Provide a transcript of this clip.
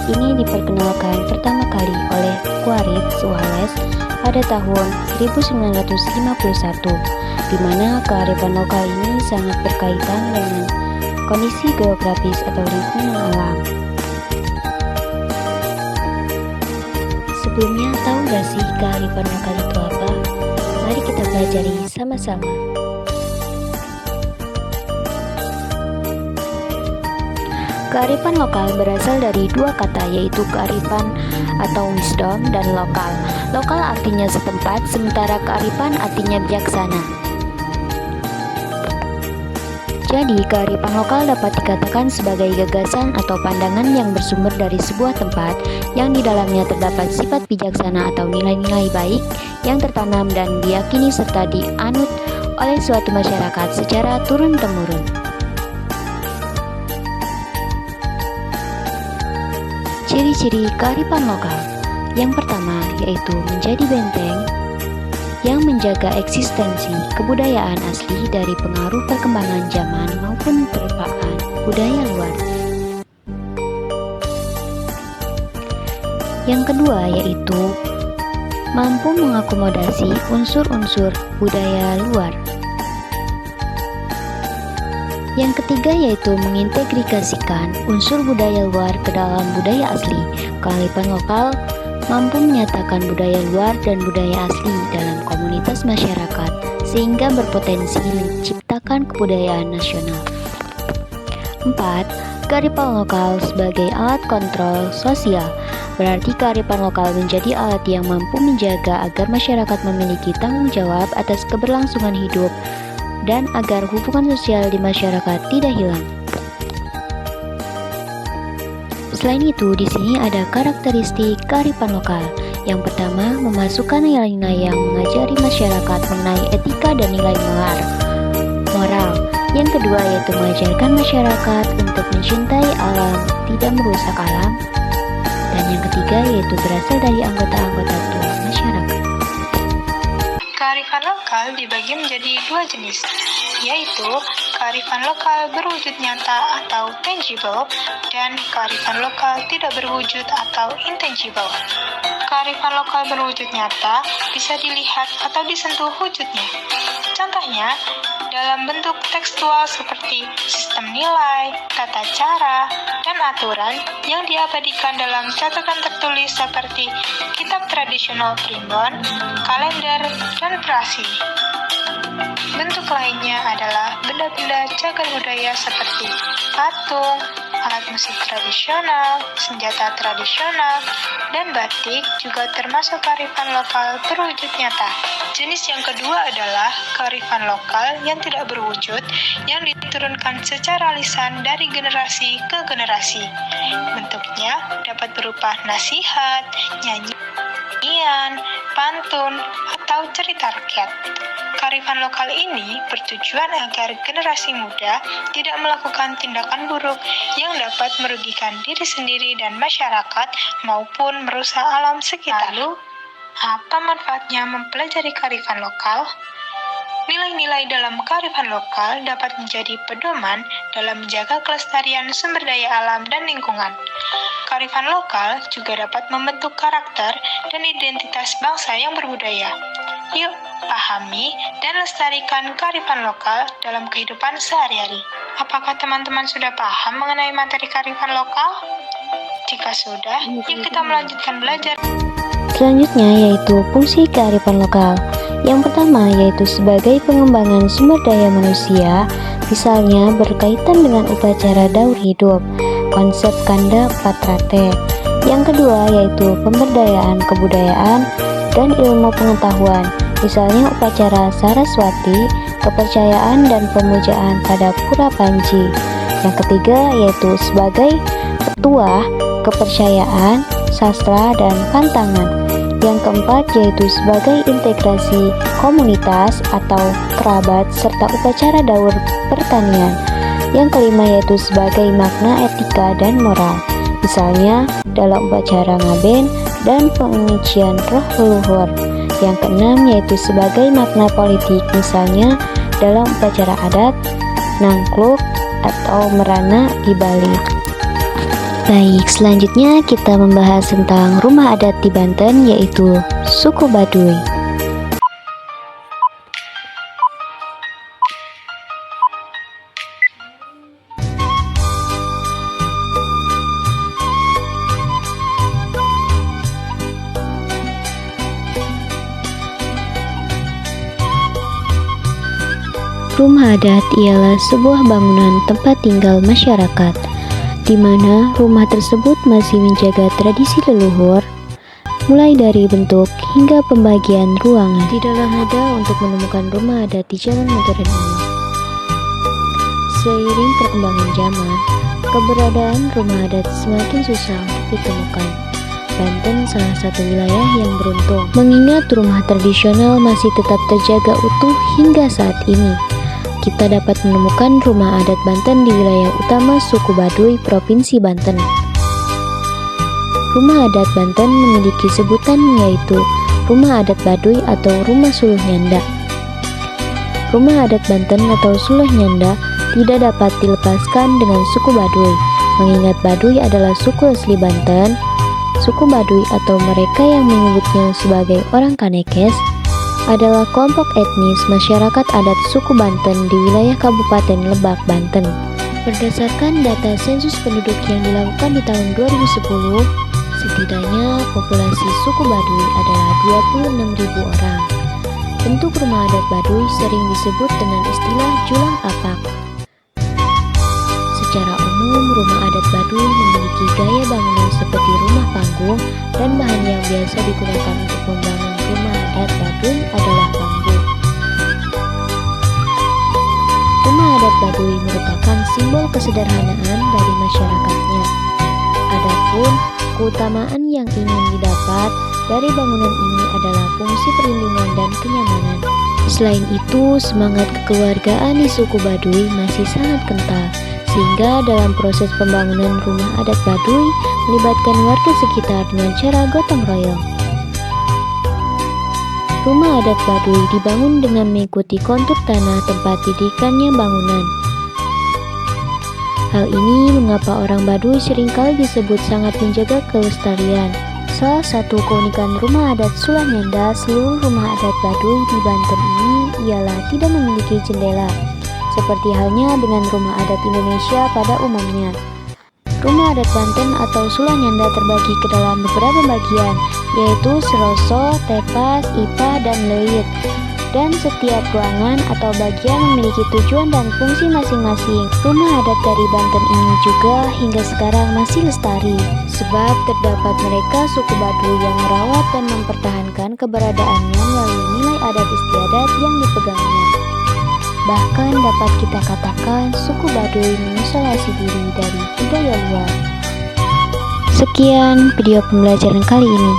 ini diperkenalkan pertama kali oleh Quaritch Wallace pada tahun 1951, di mana kearifan lokal ini sangat berkaitan dengan kondisi geografis atau lingkungan alam. Sebelumnya, tahu gak sih kearifan lokal itu apa? Mari kita pelajari sama-sama. Kearifan lokal berasal dari dua kata, yaitu kearifan atau wisdom dan lokal. Lokal artinya setempat, sementara kearifan artinya bijaksana. Jadi, kearifan lokal dapat dikatakan sebagai gagasan atau pandangan yang bersumber dari sebuah tempat yang di dalamnya terdapat sifat bijaksana atau nilai-nilai baik yang tertanam dan diyakini serta dianut oleh suatu masyarakat secara turun-temurun. Ciri-ciri kearifan lokal. Yang pertama yaitu menjadi benteng yang menjaga eksistensi kebudayaan asli dari pengaruh perkembangan zaman maupun terpaan budaya luar. Yang kedua yaitu mampu mengakomodasi unsur-unsur budaya luar. Yang ketiga yaitu mengintegrasikan unsur budaya luar ke dalam budaya asli. Kearifan lokal mampu menyatakan budaya luar dan budaya asli dalam komunitas masyarakat sehingga berpotensi menciptakan kebudayaan nasional. 4. Kearifan lokal sebagai alat kontrol sosial. Berarti kearifan lokal menjadi alat yang mampu menjaga agar masyarakat memiliki tanggung jawab atas keberlangsungan hidup dan agar hubungan sosial di masyarakat tidak hilang. Selain itu, di sini ada karakteristik kearifan lokal. Yang pertama, memasukkan nilai-nilai yang mengajari masyarakat mengenai etika dan nilai moral. Yang kedua yaitu mengajarkan masyarakat untuk mencintai alam, tidak merusak alam. Dan yang ketiga yaitu berasal dari anggota-anggota tua masyarakat. Kearifan lokal dibagi menjadi dua jenis, yaitu kearifan lokal berwujud nyata atau tangible dan kearifan lokal tidak berwujud atau intangible. Kearifan lokal berwujud nyata bisa dilihat atau disentuh wujudnya. Contohnya, dalam bentuk tekstual seperti sistem nilai, tata cara, dan aturan yang diabadikan dalam catatan tertulis seperti kitab tradisional primbon, kalender, dan prasi. Bentuk lainnya adalah benda-benda cagar budaya seperti patung, alat musik tradisional, senjata tradisional, dan batik juga termasuk kearifan lokal berwujud nyata. Jenis yang kedua adalah kearifan lokal yang tidak berwujud, yang diturunkan secara lisan dari generasi ke generasi. Bentuknya dapat berupa nasihat, nyanyian, pantun, atau cerita rakyat. Kearifan lokal ini bertujuan agar generasi muda tidak melakukan tindakan buruk yang dapat merugikan diri sendiri dan masyarakat maupun merusak alam sekitar. Lalu, apa manfaatnya mempelajari kearifan lokal? Nilai-nilai dalam kearifan lokal dapat menjadi pedoman dalam menjaga kelestarian sumber daya alam dan lingkungan. Kearifan lokal juga dapat membentuk karakter dan identitas bangsa yang berbudaya. Yuk, pahami dan lestarikan kearifan lokal dalam kehidupan sehari-hari. Apakah teman-teman sudah paham mengenai materi kearifan lokal? Jika sudah, yuk kita melanjutkan belajar. Selanjutnya yaitu fungsi kearifan lokal. Yang pertama yaitu sebagai pengembangan sumber daya manusia, misalnya berkaitan dengan upacara daur hidup, konsep kanda patrate. Yang kedua yaitu pemberdayaan kebudayaan dan ilmu pengetahuan, misalnya upacara Saraswati, kepercayaan dan pemujaan pada Pura Panji. Yang ketiga yaitu sebagai petuah kepercayaan, sastra, dan pantangan. Yang keempat yaitu sebagai integrasi komunitas atau kerabat serta upacara daur pertanian. Yang kelima yaitu sebagai makna etika dan moral, misalnya dalam upacara ngaben dan pengucian roh leluhur. Yang keenam yaitu sebagai makna politik, misalnya dalam upacara adat, nangkluk, atau merana di Bali. Baik, selanjutnya kita membahas tentang rumah adat di Banten, yaitu suku Baduy. Rumah adat ialah sebuah bangunan tempat tinggal masyarakat, di mana rumah tersebut masih menjaga tradisi leluhur, mulai dari bentuk hingga pembagian ruangan. Tidaklah mudah untuk menemukan rumah adat di zaman modern ini. Seiring perkembangan zaman, keberadaan rumah adat semakin susah untuk ditemukan. Banten salah satu wilayah yang beruntung, mengingat rumah tradisional masih tetap terjaga utuh hingga saat ini. Kita dapat menemukan rumah adat Banten di wilayah utama suku Baduy, Provinsi Banten. Rumah adat Banten memiliki sebutan yaitu Rumah Adat Baduy atau Rumah Suluh Nyanda. Rumah adat Banten atau Suluh Nyanda tidak dapat dilepaskan dengan suku Baduy, mengingat Baduy adalah suku asli Banten. Suku Baduy atau mereka yang menyebutnya sebagai orang Kanekes adalah kelompok etnis masyarakat adat suku Banten di wilayah Kabupaten Lebak, Banten. Berdasarkan data sensus penduduk yang dilakukan di tahun 2010, setidaknya populasi suku Baduy adalah 26.000 orang. Bentuk rumah adat Baduy sering disebut dengan istilah julang apak. Secara umum, rumah adat Baduy memiliki gaya bangunan seperti rumah panggung, dan bahan yang biasa digunakan untuk membangun rumah adat Baduy adalah bambu. Rumah adat Baduy merupakan simbol kesederhanaan dari masyarakatnya. Adapun keutamaan yang ingin didapat dari bangunan ini adalah fungsi perlindungan dan kenyamanan. Selain itu, semangat kekeluargaan di suku Baduy masih sangat kental, sehingga dalam proses pembangunan rumah adat Baduy melibatkan warga sekitar dengan cara gotong royong. Rumah adat Baduy dibangun dengan mengikuti kontur tanah tempat didirikannya bangunan. Hal ini mengapa orang Baduy seringkali disebut sangat menjaga kelestarian. Salah satu keunikan rumah adat Suluh Nyanda seluruh rumah adat Baduy di Banten ini ialah tidak memiliki jendela, seperti halnya dengan rumah adat Indonesia pada umumnya. Rumah adat Banten atau Suluh Nyanda terbagi ke dalam beberapa bagian, yaitu Seroso, Tepas, Ipa, dan Leit. Dan setiap ruangan atau bagian memiliki tujuan dan fungsi masing-masing. Rumah adat dari Banten ini juga hingga sekarang masih lestari, sebab terdapat mereka suku Baduy yang merawat dan mempertahankan keberadaannya melalui nilai adat istiadat yang dipegangnya. Bahkan dapat kita katakan suku Baduy mengisolasi diri dari budaya luar. Sekian video pembelajaran kali ini.